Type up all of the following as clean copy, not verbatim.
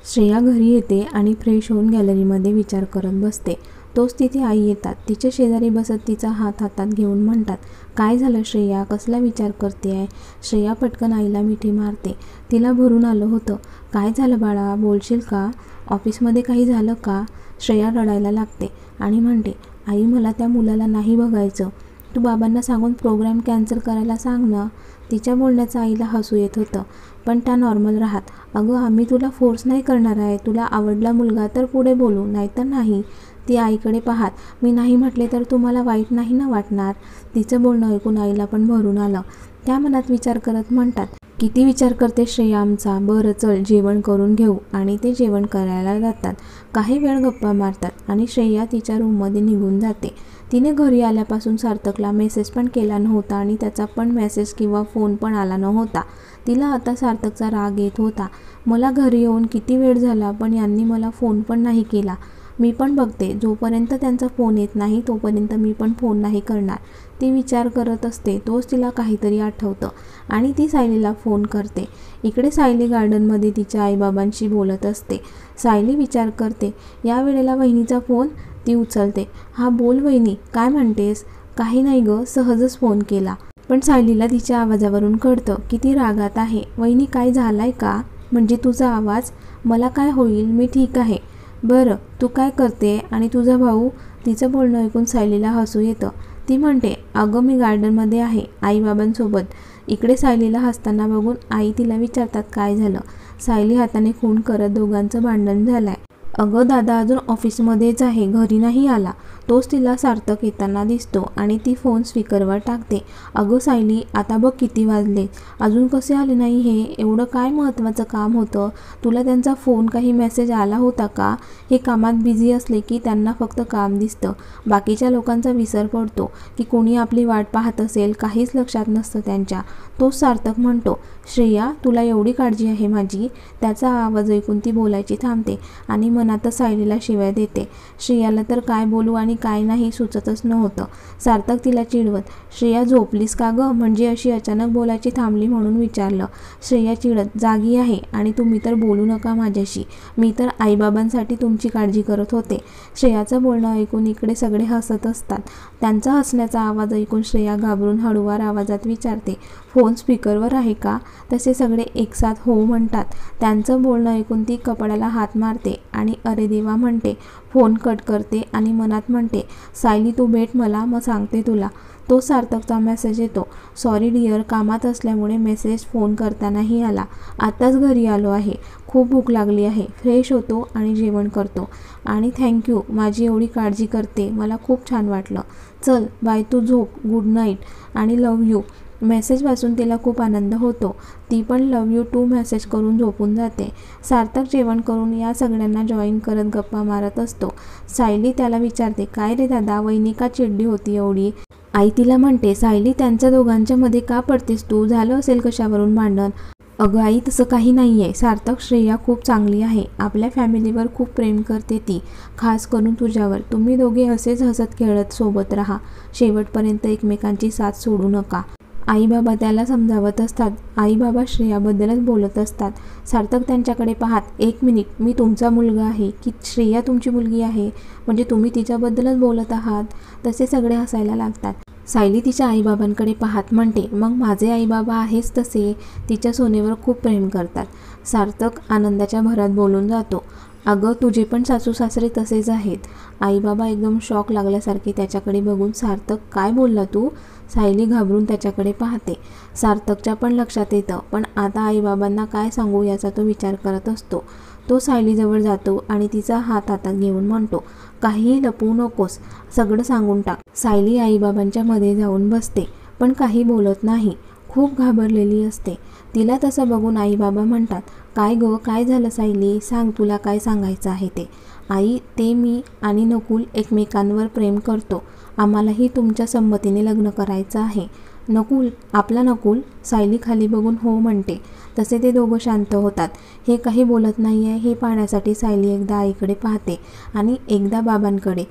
श्रेया घरी येते आणि फ्रेश होऊन गॅलरीमध्ये विचार करत बसते. तोच तिथे आई येतात. तिच्या शेजारी बसत तिचा हात हातात घेऊन म्हणतात, काय झालं श्रेया, कसला विचार करते आहे? श्रेया पटकन आईला मिठी मारते. तिला भरून आलं होतं. काय झालं बाळा, बोलशील का? ऑफिसमध्ये काही झालं का? श्रेया रडायला लागते आणि म्हणते, आई मला त्या मुलाला नाही बघायचं. तू बाबांना सांगून प्रोग्राम कॅन्सल करायला सांग ना. तिच्या बोलण्याचं आईला हसू येत होतं, पण त्या नॉर्मल राहत. अगं आम्ही तुला फोर्स नाही करणार आहे. तुला आवडला मुलगा तर पुढे बोलू, नाहीतर नाही. ती आईकडे पाहत, मी नाही म्हटले तर तुम्हाला वाईट नाही ना वाटणार? तिचं बोलणं ऐकून आईला पण भरून आलं. त्या मनात विचार करत म्हणतात, किती विचार करते श्रेया आमचा. बरं चल जेवण करून घेऊ. आणि ते जेवण करायला जातात. काही वेळ गप्पा मारतात आणि श्रेया तिच्या रूममध्ये निघून जाते. तिने घरी आल्यापासून सार्थकला मेसेज पण केला नव्हता आणि त्याचा पण मेसेज किंवा फोन पण आला नव्हता. तिला आता सार्थकचा राग येत होता. मला घरी येऊन किती वेळ झाला, पण यांनी मला फोन पण नाही केला. मी पण बघते, जोपर्यंत त्यांचा फोन येत नाही तोपर्यंत मी पण फोन नाही करणार. ती विचार करत असते. तोच तिला काहीतरी आठवतं आणि ती सायलीला फोन करते. इकडे सायली गार्डनमध्ये तिच्या आईबाबांशी बोलत असते. सायली विचार करते, या वेळेला वहिनीचा फोन. ती उचलते. हा बोल वहिनी, काय म्हणतेस? काही नाही गं, सहजच फोन केला. पण सायलीला तिच्या आवाजावरून कळतं की ती रागात आहे. वहिनी काय झालंय का? म्हणजे तुझा आवाज? मला काय होईल, मी ठीक आहे. बरं तू काय करते आणि तुझा भाऊ? तिचं बोलणं ऐकून सायलीला हसू येतं. ती म्हणते, अगं मी गार्डनमध्ये आहे आईबाबांसोबत. इकडे सायलीला हसताना बघून आई तिला विचारतात, काय झालं? सायली हाताने खून करत, दोघांचं भांडण झालंय. अगं दादा अजून ऑफिसमध्येच आहे, घरी नाही आला. तोच तिला सार्थक येताना दिसतो आणि ती फोन स्पीकरवर टाकते. अगं सायली, आता बघ किती वाजले, अजून कसे आले नाही हे? एवढं काय महत्त्वाचं काम होतं? तुला त्यांचा फोन काही मेसेज आला होता का? हे कामात बिझी असले की त्यांना फक्त काम दिसतं. बाकीच्या लोकांचा विसर पडतो की कोणी आपली वाट पाहत असेल, काहीच लक्षात नसतं त्यांच्या. तोच सार्थक म्हणतो, श्रेया तुला एवढी काळजी आहे माझी? त्याचा आवाज ऐकून ती बोलायची थांबते आणि मनातच सायलीला शिव्या देते. श्रेयाला तर काय बोलू आणि काय नाही सुचतच नव्हतं. सार्थक तिला चिडवत, श्रेया झोपलीस का गं? म्हणजे अशी अचानक बोलायची थांबली म्हणून विचारलं. श्रेया चिडत, जागी आहे आणि तुम्ही तर बोलू नका माझ्याशी. मी तर आईबाबांसाठी तुमची काळजी करत होते. श्रेयाचं बोलणं ऐकून इकडे सगळे हसत असतात. त्यांचा हसण्याचा आवाज ऐकून श्रेया घाबरून हळूवार आवाजात विचारते, फोन स्पीकरवर आहे का? तसे सगळे एकसाथ हो म्हणतात. त्यांचं बोलणं ऐकून ती कपाळाला हात मारते आणि अरे देवा म्हणते. फोन कट करते आणि मनात म्हणते, सायली तू भेट मला, मग सांगते तुला. तो सार्थकचा मेसेज येतो, सॉरी डिअर, कामात असल्यामुळे मेसेज फोन करता नाही आला. आत्ताच घरी आलो आहे, खूप भूक लागली आहे. फ्रेश होतो आणि जेवण करतो. आणि थँक्यू, माझी एवढी काळजी करते, मला खूप छान वाटलं. चल बाय, तू झोप, गुड नाईट आणि लव यू. मेसेज वाचून तिला खूप आनंद होतो. ती पण लव यू टू मेसेज करून झोपून जाते. सार्थक जेवण करून या सगळ्यांना जॉईन करत गप्पा मारत असतो. सायली त्याला विचारते, काय रे दादा, वहिनी का चिडली होती एवढी? आई तिला म्हणते, सायली त्यांच्या दोघांच्या मध्ये का पडतेस तू? झालं असेल कशावरून भांडण? अगं आई तसं काही नाही आहे. सार्थक, श्रेया खूप चांगली आहे. आपल्या फॅमिलीवर खूप प्रेम करते ती, खास करून तुझ्यावर. तुम्ही दोघे असेच हसत खेळत सोबत राहा. शेवटपर्यंत एकमेकांची साथ सोडू नका. आई बाबा त्याला समजावत असतात. आई बाबा श्रेयाबद्दलच बोलत असतात. सार्थक त्यांच्याकडे पाहत, एक मिनिट, मी तुमचा मुलगा आहे की श्रेया तुमची मुलगी आहे? म्हणजे तुम्ही तिच्याबद्दलच बोलत आहात? तसे सगळे हसायला लागतात. सायली तिच्या आईबाबांकडे पाहत म्हणते, मग माझे आईबाबा आहेच तसे, तिच्या सोनेवर खूप प्रेम करतात. सार्थक आनंदाच्या भरात बोलून जातो, अगं तुझे पण सासू सासरे तसेच आहेत. आईबाबा एकदम शॉक लागल्यासारखे त्याच्याकडे बघून, सार्थक काय बोलला तू? सायली घाबरून त्याच्याकडे पाहते. सार्थकच्या पण लक्षात येतं, पण आता आईबाबांना काय सांगू याचा तो विचार करत असतो. तो सायलीजवळ जातो आणि तिचा हात हातात घेऊन म्हणतो, काहीही लपवू नकोस, सगळं सांगून टाक. सायली आईबाबांच्या मध्ये जाऊन बसते, पण काही बोलत नाही. खूप घाबरलेली असते. तिला तसं बघून आईबाबा म्हणतात, काय गं, काय झालं सायली? सांग, तुला काय सांगायचं आहे ते. आई, ते मी आणि नकुल एकमेकांवर प्रेम करतो. आम्हालाही तुमच्या संमतीने लग्न करायचं आहे. नकुल, आपला नकुल? सायली खाली बघून हो म्हणते. तसे ते दोघं शांत होतात. हे काही बोलत नाही आहे हे पाहण्यासाठी सायली एकदा आईकडे पाहते आणि एकदा बाबांकडे.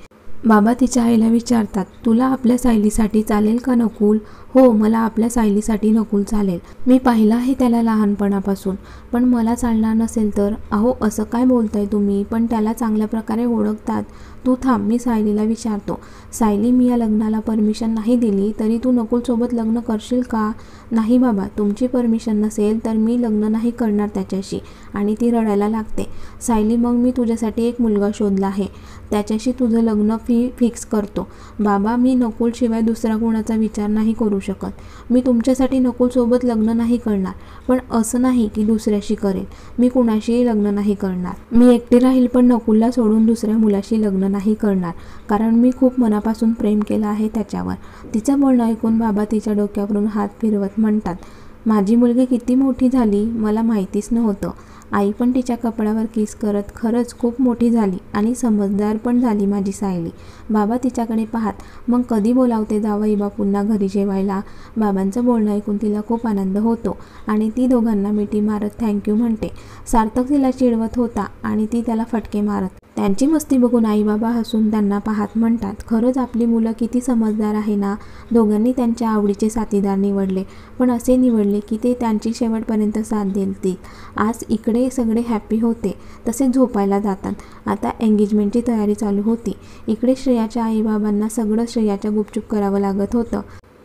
बाबा तिच्या आईला विचारतात, तुला आपल्या सायलीसाठी चालेल का नकुल? हो, मला आपल्या सायलीसाठी नकुल चालेल. मी पाहिलं आहे त्याला लहानपणापासून. पण मला चालणार नसेल तर? अहो, असं काय बोलताय तुम्ही? पण त्याला चांगल्या प्रकारे ओळखतात. तू थांब, मी सायलीला विचारतो. सायली, मी या लग्नाला परमिशन नाही दिली तरी तू नकुलसोबत लग्न करशील का? नाही बाबा, तुमची परमिशन नसेल तर मी लग्न नाही करणार त्याच्याशी. आणि ती रडायला लागते. सायली, मग मी तुझ्यासाठी एक मुलगा शोधला आहे. त्याच्याशी तुझं लग्न फिक्स करतो. बाबा, मी नकुलशिवाय दुसरा कोणाचा विचार नाही करू शकत. मी तुमच्यासाठी नकुलसोबत लग्न नाही करणार. पण असं नाही की दुसऱ्याशी करेल. मी कुणाशीही लग्न नाही करणार. मी एकटी राहील पण नकुलला सोडून दुसऱ्या मुलाशी लग्न नाही करणार. कारण मी खूप मनापासून प्रेम केलं आहे त्याच्यावर. तिचं बोलणं ऐकून बाबा तिच्या डोक्यावरून हात फिरवत म्हणतात, माझी मुलगी किती मोठी झाली मला माहितीच नव्हतं. आई पण तिच्या कपड्यावर किस करत, खरंच खूप मोठी झाली आणि समजदार पण झाली माझी सायली. बाबा तिच्याकडे पाहत, मग कधी बोलावते जावई बापूंना घरी जेवायला? बाबांचं बोलणं ऐकून तिला खूप आनंद होतो आणि ती दोघांना मिठी मारत थँक्यू म्हणते. सार्थक तिला चिडवत होता आणि ती त्याला फटके मारत. त्यांची मस्ती बघून आई बाबा हसून त्यांना पाहत म्हणतात, खरंच आपली मुलं किती समजदार आहे ना. दोघांनी त्यांच्या आवडीचे साथीदार निवडले, पण असे निवडले की ते त्यांची शेवटपर्यंत साथ देतील. आज इकडे सगळे हॅपी होते, तसेच झोपायला जातात. आता एंगेजमेंटची तयारी चालू होती. इकडे श्रेयाच्या आईबाबांना सगळं श्रेयाच्या गुपचूप करावं लागत होतं.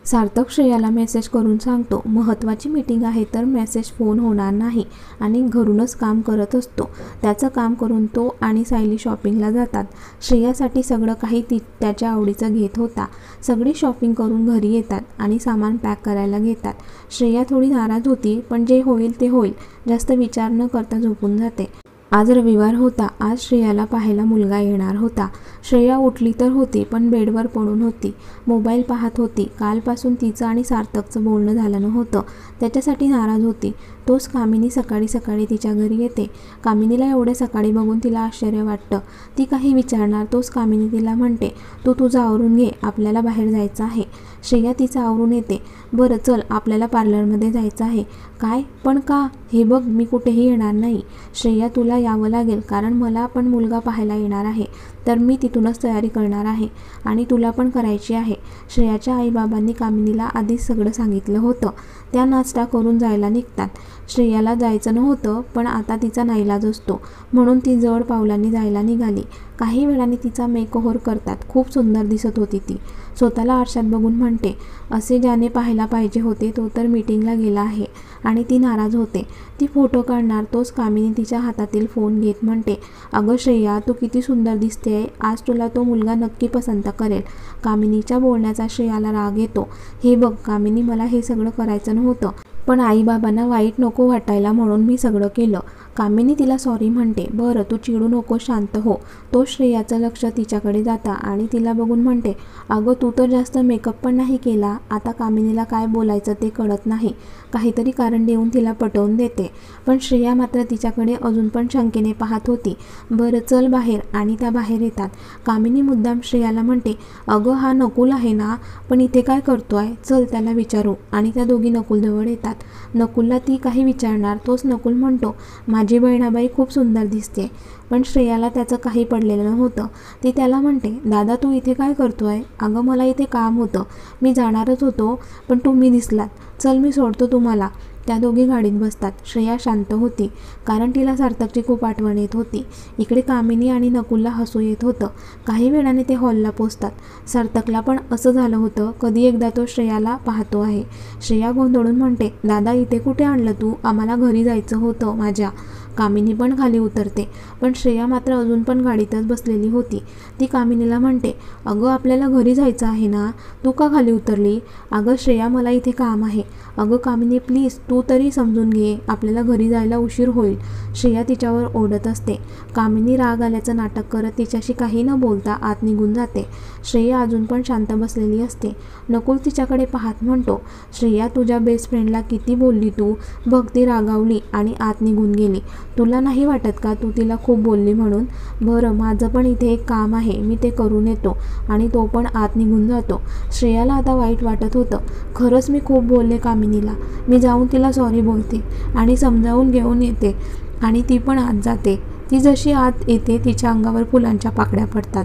सार्थक श्रेयाला मेसेज करून सांगतो, महत्त्वाची मीटिंग आहे तर मेसेज फोन होणार नाही आणि घरूनच काम करत असतो. त्याचं काम करून तो आणि सायली शॉपिंगला जातात. श्रेयासाठी सगळं काही त्याच्या आवडीचं घेत होता. सगळी शॉपिंग करून घरी येतात आणि सामान पॅक करायला घेतात. श्रेया थोडी नाराज होती, पण जे होईल ते होईल, जास्त विचार न करता झोपून जाते. आज रविवार होता. आज श्रेयाला पाहायला मुलगा येणार होता. श्रेया उठली तर होती, पण बेडवर पडून होती. मोबाईल पाहत होती. कालपासून तिचं आणि सार्थकचं बोलणं झालं नव्हतं. त्याच्यासाठी नाराज होती. तोच कामिनी सकाळी सकाळी तिच्या घरी येते. कामिनीला एवढ्या सकाळी बघून तिला आश्चर्य वाटतं. ती काही विचारणार तोच कामिनी तिला म्हणते, तू तुझं आवरून घे, आपल्याला बाहेर जायचं आहे. श्रेया तिचं आवरून येते. बरं चल, आपल्याला पार्लरमध्ये जायचं आहे. काय? पण का? हे बघ, मी कुठेही येणार नाही. श्रेया, तुला यावं लागेल, कारण मला पण मुलगा पाहायला येणार आहे. तर मी तिथूनच तयारी करणार आहे आणि तुला पण करायची आहे. श्रेयाच्या आईबाबांनी कामिनीला आधीच सगळं सांगितलं होतं. त्या नाश्ता करून जायला निघतात. श्रेयाला जायचं नव्हतं, पण आता तिचा नाईलाज असतो म्हणून ती जड पावलांनी जायला निघाली. काही वेळाने तिचा मेकओव्हर करतात. खूप सुंदर दिसत होती ती. स्वतःला आरशात बघून म्हणते, असे ज्याने पाहायला पाहिजे होते तो तर मीटिंगला गेला आहे. आणि ती नाराज होते. ती फोटो काढणार तोच कामिनी तिच्या हातातील फोन घेत म्हणते, अगं श्रेया, तू किती सुंदर दिसते. आज तुला तो मुलगा नक्की पसंत करेल. कामिनीच्या बोलण्याचा श्रेयाला राग येतो. हे बघ कामिनी, मला हे सगळं करायचं नव्हतं, पण आईबाबांना वाईट नको वाटायला म्हणून मी सगळं केलं. कामिनी तिला सॉरी म्हणते. बरं, तू चिडू नको, शांत हो. तो श्रेयाचं लक्ष तिच्याकडे जाता आणि तिला बघून म्हणते, अगं तू तर जास्त मेकअप पण नाही केला. आता कामिनीला काय बोलायचं ते कळत नाही. काहीतरी कारण देऊन तिला पटवून देते. पण श्रेया मात्र तिच्याकडे अजून पण शंकेने पाहत होती. बरं चल बाहेर. आणि त्या बाहेर येतात. कामिनी मुद्दाम श्रेयाला म्हणते, अगं हा नकुल आहे ना, पण इथे काय करतोय? चल त्याला विचारू. आणि त्या दोघी नकुलजवळ येतात. नकुलला ती काही विचारणार तोच नकुल म्हणतो, माझी बहिणाबाई खूप सुंदर दिसते. पण श्रेयाला त्याचं काही पडलेलं नव्हतं. ती त्याला म्हणते, दादा तू इथे काय करतोय? अगं मला इथे काम होतं, मी जाणारच होतो, पण तुम्ही दिसलात. चल मी सोडतो तुम्हाला. त्या दोघी गाडीत बसतात. श्रेया शांत होती, कारण तिला सार्थकची खूप आठवण येत होती. इकडे कामिनी आणि नकुलला हसू येत होतं. काही वेळाने ते हॉलला पोचतात. सार्थकला पण असं झालं होतं, कधी एकदा तो श्रेयाला पाहतो आहे. श्रेया गोंधळून म्हणते, दादा इथे कुठे आणलं तू? आम्हाला घरी जायचं होतं माझ्या. कामिनी पण खाली उतरते, पण श्रेया मात्र अजून पण गाडीतच बसलेली होती. ती कामिनीला म्हणते, अगं आपल्याला घरी जायचं आहे ना, तू का खाली उतरली? अगं श्रेया, मला इथे काम आहे. अगं कामिनी प्लीज, तू तरी समजून घे, आपल्याला घरी जायला उशीर होईल. श्रेया तिच्यावर ओरडत असते. कामिनी राग आल्याचं नाटक करत तिच्याशी काही न बोलता आत निघून जाते. श्रेया अजून पण शांत बसलेली असते. नकुल तिच्याकडे पाहत म्हणतो, श्रेया तुझ्या बेस्ट फ्रेंडला किती बोलली तू? बघ ती रागावली आणि आत निघून गेली. तुला नाही वाटत का तू तिला खूप बोलली म्हणून? बरं, माझं पण इथे एक काम आहे, मी ते करून येतो. आणि तो पण आत निघून जातो. श्रेयाला आता वाईट वाटत होतं. खरंच मी खूप बोलले कामिनीला. मी जाऊन तिला सॉरी बोलते आणि समजावून घेऊन येते. आणि ती पण आत जाते. ती जशी आत येते तिच्या अंगावर फुलांच्या पाकळ्या पडतात.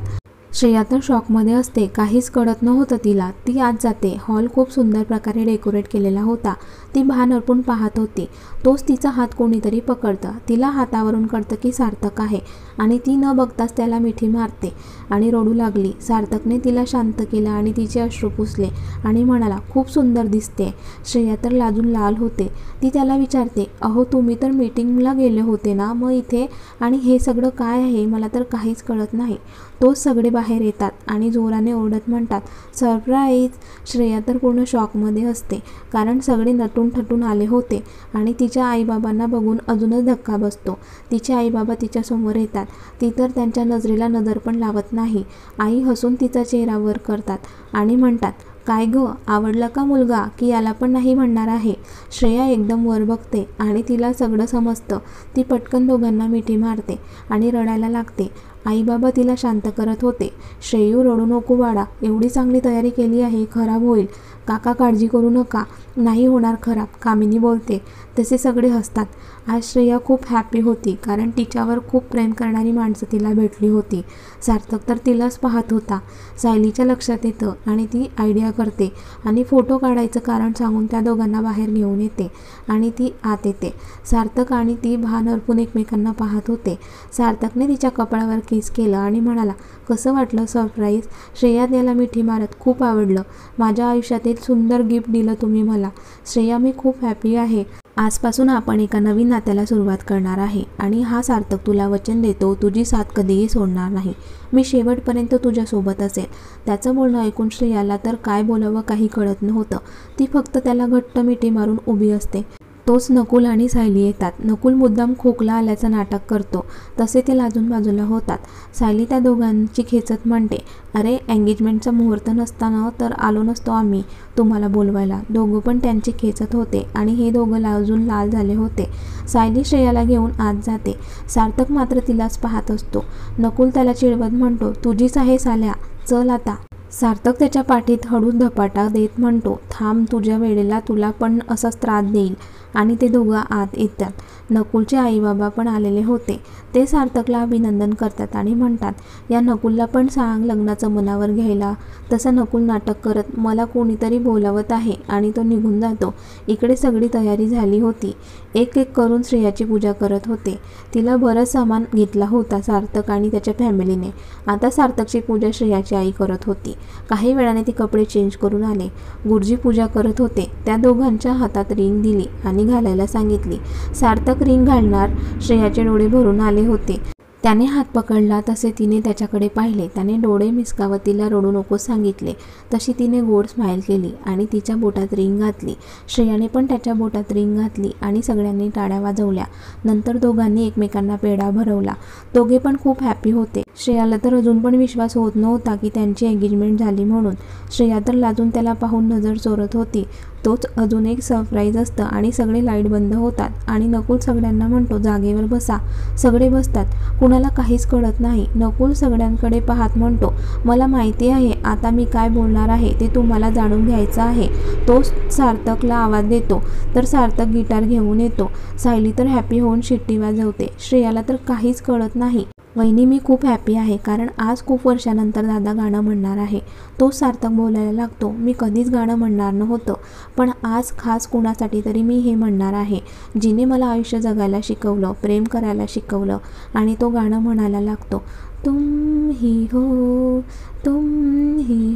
श्रेया तर शॉकमध्ये असते, काहीच कळत नव्हतं तिला. ती आत जाते. हॉल खूप सुंदर प्रकारे डेकोरेट केलेला होता. ती भान अर्पून पाहत होती. तोच तिचा हात कोणीतरी पकडतं. तिला हातावरून कळतं की सार्थक आहे आणि ती न बघताच त्याला मिठी मारते आणि रडू लागली. सार्थकने तिला शांत केलं आणि तिचे अश्रू पुसले आणि म्हणाला, खूप सुंदर दिसते. श्रेया तर लाजून लाल होते. ती त्याला विचारते, अहो तुम्ही तर मीटिंगला गेले होते ना, मग इथे आणि हे सगळं काय आहे? मला तर काहीच कळत नाही. तोच सगळे बाहेर येतात आणि जोराने ओरडत म्हणतात, सरप्राईज. श्रेया तर पूर्ण शॉकमध्ये असते, कारण सगळे नटून थटून आले होते आणि तिच्या आईबाबांना बघून अजूनच धक्का बसतो. तिचे आईबाबा तिच्यासमोर येतात. ती तर त्यांच्या नजरेला नजर पण लावत नाही. आई हसून तिचा चेहरा वर करतात आणि म्हणतात, काय ग, आवडला का मुलगा, की याला पण नाही म्हणणार आहे? श्रेया एकदम वर बघते आणि तिला सगळं समजतं. ती पटकन दोघांना मिठी मारते आणि रडायला लागते. आईबाबा तिला शांत करत होते. श्रेयू, रडू नको बाळा, एवढी चांगली तयारी केली आहे, खराब होईल. काका काळजी करू नका, नाही होणार खराब, कामिनी बोलते. तसे सगळे हसतात. आज श्रेया खूप हॅपी होती, कारण तिच्यावर खूप प्रेम करणारी माणसं तिला भेटली होती. सार्थक तर तिलाच पाहत होता. सायलीच्या लक्षात येतं आणि ती आयडिया करते आणि फोटो काढायचं कारण सांगून त्या दोघांना बाहेर घेऊन येते आणि ती आत येते. सार्थक आणि ती भान अर्पून एकमेकांना पाहत होते. सार्थकने तिच्या कपाळावर किस केलं आणि म्हणाला, कसं वाटलं सरप्राईज? श्रेया त्याला मिठी मारत, खूप आवडलं. माझ्या आयुष्यातील सुंदर गिफ्ट दिलं तुम्ही मला. श्रेया, मी खूप हॅपी आहे. आजपासून आपण एका नवीन नात्याला सुरुवात करणार आहे आणि हा सार्थक तुला वचन देतो, तुझी साथ कधीही सोडणार नाही. मी शेवटपर्यंत तुझ्यासोबत असेल. त्याचं बोलणं ऐकून श्रेयाला तर काय बोलावं काही कळत नव्हतं. ती फक्त त्याला घट्ट मिठी मारून उभी असते. तोच नकुल आणि सायली येतात. नकुल मुद्दाम खोकला आल्याचं नाटक करतो, तसे ते लाजून बाजूला होतात. सायली त्या दोघांची खेचत म्हणते, अरे एंगेजमेंटचा मुहूर्त नसताना तर आलो नसतो आम्ही तुम्हाला बोलवायला. दोघं पण त्यांची खेचत होते आणि हे दोघं लाजून लाल झाले होते. सायली श्रेयाला घेऊन आत जाते. सार्थक मात्र तिलाच पाहत असतो. नकुल त्याला चिडवत म्हणतो, तुझीच आहे साल्या, चल आता. सार्थक त्याच्या पाठीत हळूच धपाटा देत म्हणतो, थांब, तुझ्या वेळेला तुला पण असाच त्रास देईल. आणि ते दोघं आत येतात. नकुलचे आईबाबा पण आलेले होते. ते सार्थकला अभिनंदन करतात आणि म्हणतात, या नकुलला पण सांग लग्नाचं मनावर घ्यायला. तसं नकुल नाटक करत, मला कोणीतरी बोलावत आहे आणि तो निघून जातो. इकडे सगळी तयारी झाली होती. एक एक करून श्रेयाची पूजा करत होते. तिला बरंच सामान घेतला होता सार्थक आणि त्याच्या फॅमिलीने. आता सार्थकची पूजा श्रेयाची आई करत होती. काही वेळाने ती कपडे चेंज करून आले. गुरुजी पूजा करत होते. त्या दोघांच्या हातात रिंग दिली आणि घालायला सांगितली. सार्थक रिंग घालणार, श्रेयाचे डोळे भरून आले होते. त्याने हात पकडला तसे तिने त्याच्याकडे पाहिले. त्याने डोळे मिसकावत तिला रडू नको सांगितले. तशी तिने गोड स्माईल केली आणि तिच्या बोटात रिंग घातली. श्रेयाने पण त्याच्या बोटात रिंग घातली आणि सगळ्यांनी टाळ्या वाजवल्या. नंतर दोघांनी एकमेकांना पेढा भरवला. दोघे पण खूप हॅपी होते. श्रेयाला तर अजून पण विश्वास होत नव्हता की त्यांची एंगेजमेंट झाली म्हणून. श्रेया तर लाजून त्याला पाहून नजर चोरत होती. तोच अजून एक सरप्राईज असतं आणि सगळे लाईट बंद होतात आणि नकुल सगळ्यांना म्हणतो, जागेवर बसा. सगळे बसतात. कुणाला काहीच कळत नाही. नकुल सगळ्यांकडे पाहत म्हणतो, मला माहिती आहे आता मी काय बोलणार आहे ते तुम्हाला जाणून घ्यायचं आहे. तो सार्थकला आवाज देतो तर सार्थक गिटार घेऊन येतो. सायली तर हॅपी होऊन शिट्टी वाजवते. श्रेयाला तर काहीच कळत नाही. वहिनी, मी खूप हॅपी आहे, कारण आज खूप वर्षानंतर दादा गाणं म्हणणार आहे. तो सार्थक बोलायला लागतो, मी कधीच गाणं म्हणणार नव्हतं, पण आज खास कुणासाठी तरी मी हे म्हणणार आहे, जिने मला आयुष्य जगायला शिकवलं, प्रेम करायला शिकवलं. आणि तो गाणं म्हणायला लागतो, तुम ही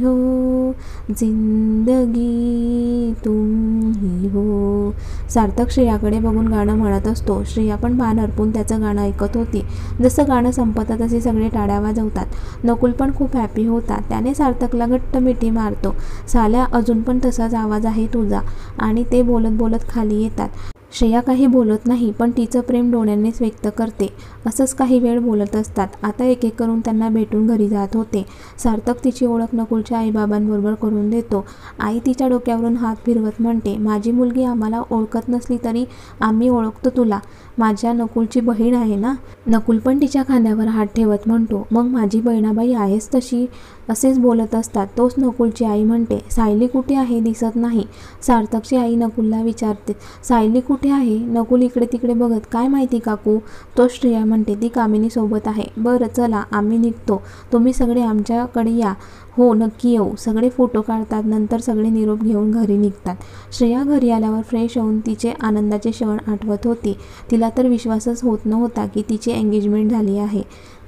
हो जिंदगी तुम ही हो. सार्थक श्रेयाकडे बघून गाणं म्हणत असतो. श्रेया पण भान हरपून त्याचं गाणं ऐकत होती. जसं गाणं संपतं तसे सगळे टाळ्या वाजवतात. नकुल पण खूप हॅपी होता. त्याने सार्थकला घट्ट मिठी मारतो. साल्या, अजून पण तसाच आवाज आहे तुझा. आणि ते बोलत बोलत खाली येतात. श्रेया काही बोलत नाही, पण तिचं प्रेम डोळ्यांनीच व्यक्त करते. असंच काही वेळ बोलत असतात. आता एक एक करून त्यांना भेटून घरी जात होते. सार्थक तिची ओळख नकुलच्या आईबाबांबरोबर करून देतो. आई तिच्या डोक्यावरून हात फिरवत म्हणते, माझी मुलगी आम्हाला ओळखत नसली तरी आम्ही ओळखतो तुला. माझ्या नकुलची बहीण आहे ना. नकुल पण तिच्या खांद्यावर हात ठेवत म्हणतो, मग माझी बहिणाबाई आहेच तशी. असेच बोलत असतात. तोच नकुलची आई म्हणते, सायली कुठे आहे, दिसत नाही. सार्थकची आई नकुलला विचारते, सायली कुठे कुठे आहे? नकुल इकडे तिकडे बघत, काय माहिती काकू. तो श्रेया म्हणते, ती कामिनी सोबत आहे. बरं चला आम्ही निघतो, तुम्ही सगळे आमच्याकडे या. हो नक्की येऊ. सगळे फोटो काढतात. नंतर सगळे निरोप घेऊन घरी निघतात. श्रेया घरी आल्यावर फ्रेश होऊन तिचे आनंदाचे क्षण आठवत होती. तिला तर विश्वासच होत नव्हता की तिची एंगेजमेंट झाली आहे.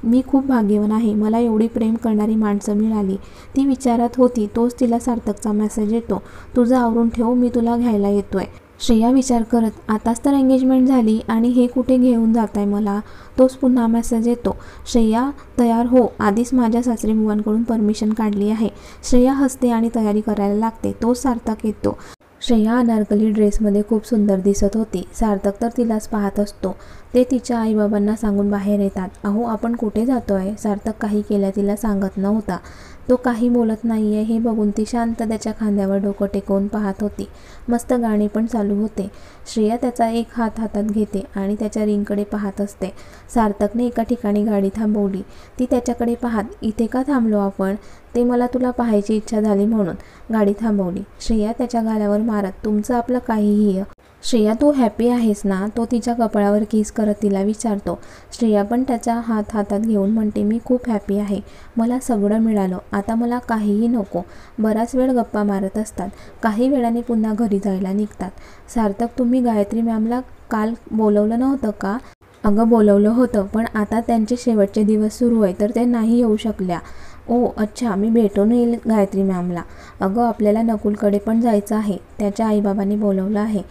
मी खूप भाग्यवान आहे, मला एवढी प्रेम करणारी माणसं मिळाली, ती विचारत होती. तोच तिला सार्थकचा मेसेज येतो, तुझं आवरून ठेव, मी तुला घ्यायला येतोय. श्रेया विचार करत, आताच तर एंगेजमेंट झाली आणि हे कुठे घेऊन जात आहे मला. तोच पुन्हा मेसेज येतो, श्रेया तयार हो, आधीच माझ्या सासरी बुवांकडून परमिशन काढली आहे. श्रेया हसते आणि तयारी करायला लागते. तोच सार्थक येतो. श्रेया अनारकली ड्रेसमध्ये खूप सुंदर दिसत होती. सार्थक तर तिलाच पाहत असतो. ते तिच्या आईबाबांना सांगून बाहेर येतात. अहो आपण कुठे जातोय? सार्थक काही केल्या तिला सांगत नव्हता. तो काही बोलत नाहीये हे बघून ती शांत त्याच्या खांद्यावर डोकं टेकवून पाहत होती. मस्त गाणे पण चालू होते. श्रेया त्याचा एक हात हातात घेते आणि त्याच्या रिंगकडे पाहत असते. सार्थकने एका ठिकाणी गाडी थांबवली. ती त्याच्याकडे पाहत, इथे का थांबलो आपण? ते मला तुला पाहायची इच्छा झाली म्हणून गाडी थांबवली. श्रेया त्याच्या गालावर मारत, तुमचं आपलं काहीही. श्रेया तू हॅपी आहेस ना? तो तिच्या कपाळावर किस करत तिला विचारतो. श्रेया पण त्याचा हात हातात घेऊन म्हणते, मी खूप हॅपी आहे, मला सगळं मिळालं, आता मला काहीही नको. बराच वेळ गप्पा मारत असतात. काही वेळाने पुन्हा घरी जायला निघतात. सार्थक, तुम्ही गायत्री मॅमला काल बोलवलं नव्हतं का? अगं बोलवलं होतं, पण आता त्यांचे शेवटचे दिवस सुरू आहे तर ते नाही येऊ शकल्या. ओ अच्छा, मी भेटून येईल गायत्री मॅमला. अगं आपल्याला नकुलकडे पण जायचं आहे, त्याच्या आईबाबांनी बोलवलं आहे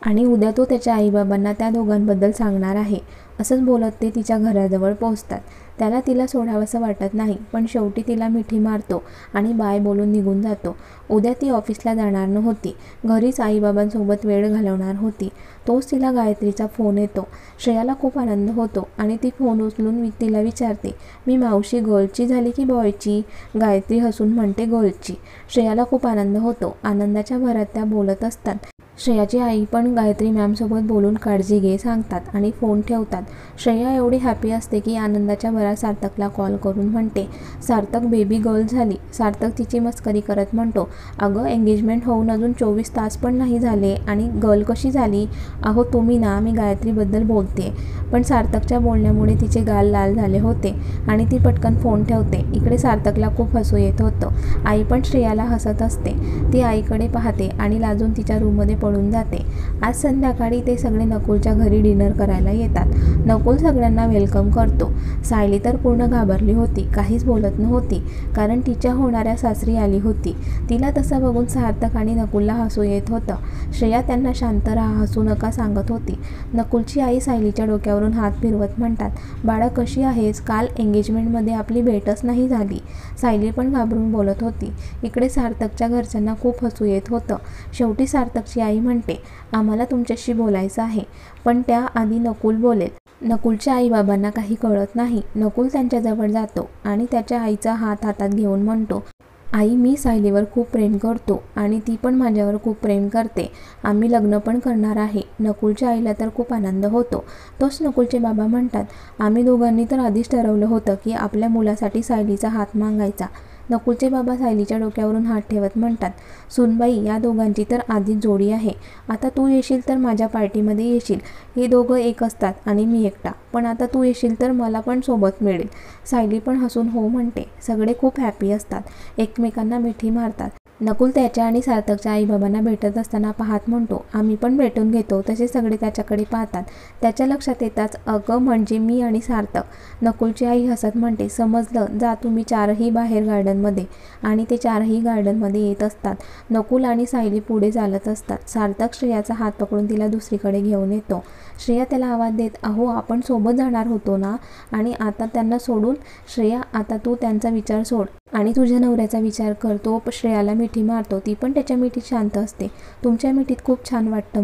आणि उद्या तो त्याच्या आईबाबांना त्या दोघांबद्दल सांगणार आहे. असंच बोलत ते तिच्या घराजवळ पोहोचतात. त्याला तिला सोडावंसं वाटत नाही, पण शेवटी तिला मिठी मारतो आणि बाय बोलून निघून जातो. उद्या ती ऑफिसला जाणार नव्हती, घरीच आईबाबांसोबत वेळ घालवणार होती. तोच तिला गायत्रीचा फोन येतो. श्रेयाला खूप आनंद होतो आणि ती फोन उचलून तिला विचारते, मी मावशी गर्लची झाली की बॉयची? गायत्री हसून म्हणते, गर्लची. श्रेयाला खूप आनंद होतो. आनंदाच्या भरात त्या बोलत असतात. श्रेयाची आई पण गायत्री मॅमसोबत बोलून काळजी घे सांगतात आणि फोन ठेवतात. श्रेया एवढी हॅपी असते की आनंदाच्या भरात सार्थकला कॉल करून म्हणते, सार्थक बेबी गर्ल झाली. सार्थक तिची मस्करी करत म्हणतो, अगं एंगेजमेंट होऊन अजून 24 तास पण नाही झाले आणि गर्ल कशी झाली? अहो तुम्ही ना, मी गायत्रीबद्दल बोलते. पण सार्थकच्या बोलण्यामुळे तिचे गाल लाल झाले होते आणि ती पटकन फोन ठेवते. इकडे सार्थकला खूप हसू येत होतं. आई पण श्रेयाला हसत असते. ती आईकडे पाहते आणि लाजून तिच्या रूममध्ये पळून जाते. आज संध्याकाळी ते सगळे नकुलच्या घरी डिनर करायला येतात. नकुल सगळ्यांना वेलकम करतो. सायली तर पूर्ण घाबरली होती, काहीच बोलत नव्हती, कारण तिच्या होणाऱ्या सासरी आली होती. तिला तसं बघून सार्थक आणि नकुलला हसू येत होतं. श्रेया त्यांना शांत राहा, हसू नका सांगत होती. नकुलची आई सायलीच्या डोक्यावरून हात फिरवत म्हणतात, बाळा कशी आहेस? काल एंगेजमेंटमध्ये आपली भेटच नाही झाली. सायली पण घाबरून बोलत होती. इकडे सार्थकच्या घरच्यांना खूप हसू येत होतं. शेवटी सार्थकची आई म्हणते, आम्हाला तुमच्याशी बोलायचं आहे, पण त्याआधी नकुल बोलेल. नकुलच्या आईबाबांना काही कळत नाही. नकुल त्यांच्याजवळ जातो आणि त्याच्या आईचा हात हातात घेऊन म्हणतो, आई मी सायलीवर खूप प्रेम करतो आणि ती पण माझ्यावर खूप प्रेम करते. आम्ही लग्न पण करणार आहे. नकुलच्या आईला तर खूप आनंद होतो. तोच नकुलचे बाबा म्हणतात, आम्ही दोघांनी तर आधीच ठरवलं होतं की आपल्या मुलासाठी सायलीचा हात मागायचा. नकुलचे बाबा सायलीच्या डोक्यावरून हात ठेवत म्हणतात, सुनबाई या दोघांची तर आधीच जोडी आहे. आता तू येशील तर माझ्या पार्टीमध्ये येशील. हे दोघं एक असतात आणि मी एकटा, पण आता तू येशील तर मला पण सोबत मिळेल. सायली पण हसून हो म्हणते. सगळे खूप हॅपी असतात, एकमेकांना मिठी मारतात. नकुल त्याच्या आणि सार्थकच्या आईबाबांना भेटत असताना पाहत म्हणतो, आम्ही पण भेटून घेतो. तसे सगळे त्याच्याकडे पाहतात. त्याच्या लक्षात येताच, अगं म्हणजे मी आणि सार्थक. नकुलची आई हसत म्हणते, समजलं, जा तुम्ही चारही बाहेर गार्डनमध्ये. आणि ते चारही गार्डनमध्ये येत असतात. नकुल आणि सायली पुढे चालत असतात. सार्थक श्रेयाचा हात पकडून तिला दुसरीकडे घेऊन येतो. श्रेया त्याला आवाज देत, अहो आपण सोबत जाणार होतो ना, आणि आता त्यांना सोडून? श्रेया आता तू त्यांचा विचार सोड आणि तुझ्या नवऱ्याचा विचार कर. तो श्रेयाला मिठी मारतो. ती पण त्याच्या मिठीत शांत असते. तुमच्या मिठीत खूप छान वाटतं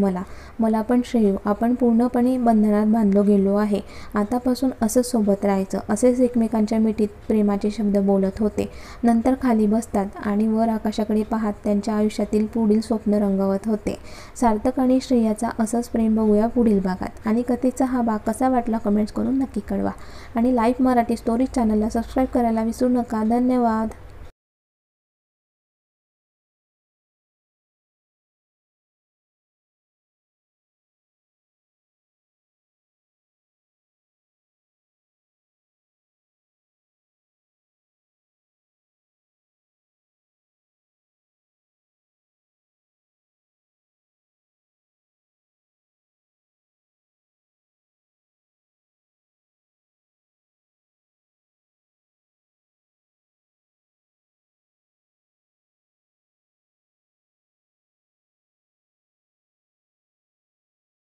मला पण श्रेयू, आपण पूर्णपणे बंधनात बांधलो गेलो आहे. आतापासून असंच सोबत राहायचं. असेच एकमेकांच्या मिठीत प्रेमाचे शब्द बोलत होते. नंतर खाली बसतात आणि वर आकाशाकडे पाहत त्यांच्या आयुष्यातील पुढील स्वप्न रंगवत होते. सार्थक आणि श्रेयाचा असंच प्रेम बघूया पुढील भागात. आणि कथेचा हा भाग कसा वाटला कमेंट्स करून नक्की कळवा. आणि लाईव्ह मराठी स्टोरीज चॅनलला सबस्क्राईब करायला विसरू नका. धन्यवाद.